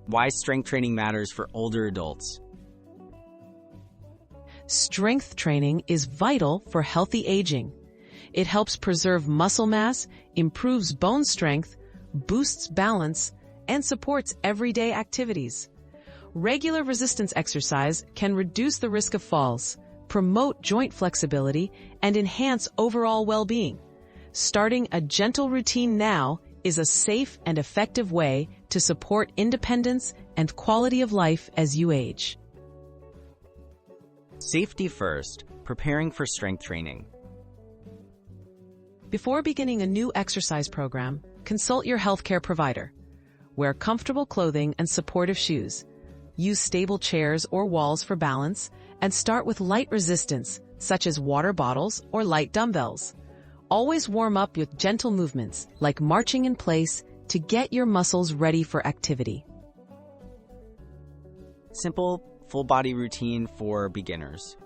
Why strength training matters for older adults. Strength training is vital for healthy aging. It helps preserve muscle mass, improves bone strength, boosts balance, and supports everyday activities. Regular resistance exercise can reduce the risk of falls, promote joint flexibility, and enhance overall well-being. Starting a gentle routine now is a safe and effective way to support independence and quality of life as you age. Safety first, preparing for strength training. Before beginning a new exercise program, consult your healthcare provider. Wear comfortable clothing and supportive shoes. Use stable chairs or walls for balance, and start with light resistance, such as water bottles or light dumbbells. Always warm up with gentle movements, like marching in place, to get your muscles ready for activity. Simple, full-body routine for beginners.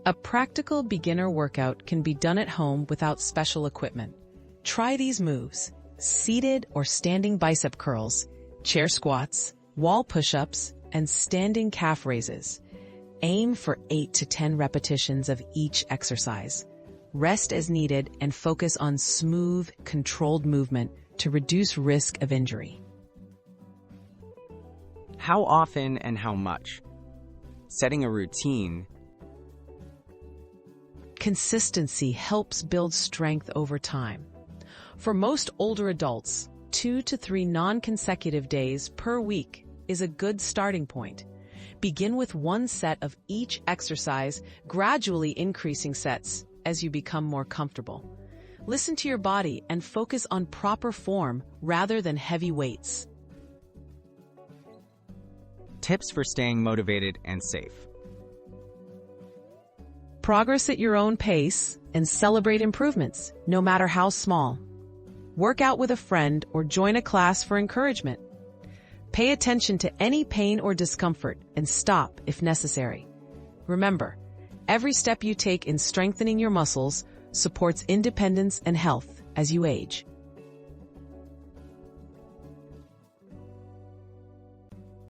A practical beginner workout can be done at home without special equipment. Try these moves: seated or standing bicep curls, chair squats, wall push-ups, and standing calf raises. Aim for 8 to 10 repetitions of each exercise. Rest as needed and focus on smooth, controlled movement to reduce risk of injury. How often and how much? Setting a routine. Consistency helps build strength over time. For most older adults, 2 to 3 non-consecutive days per week is a good starting point. Begin with 1 set of each exercise, gradually increasing sets as you become more comfortable. Listen to your body and focus on proper form rather than heavy weights. Tips for staying motivated and safe. Progress at your own pace and celebrate improvements, no matter how small. Work out with a friend or join a class for encouragement. Pay attention to any pain or discomfort and stop if necessary. Remember, every step you take in strengthening your muscles supports independence and health as you age.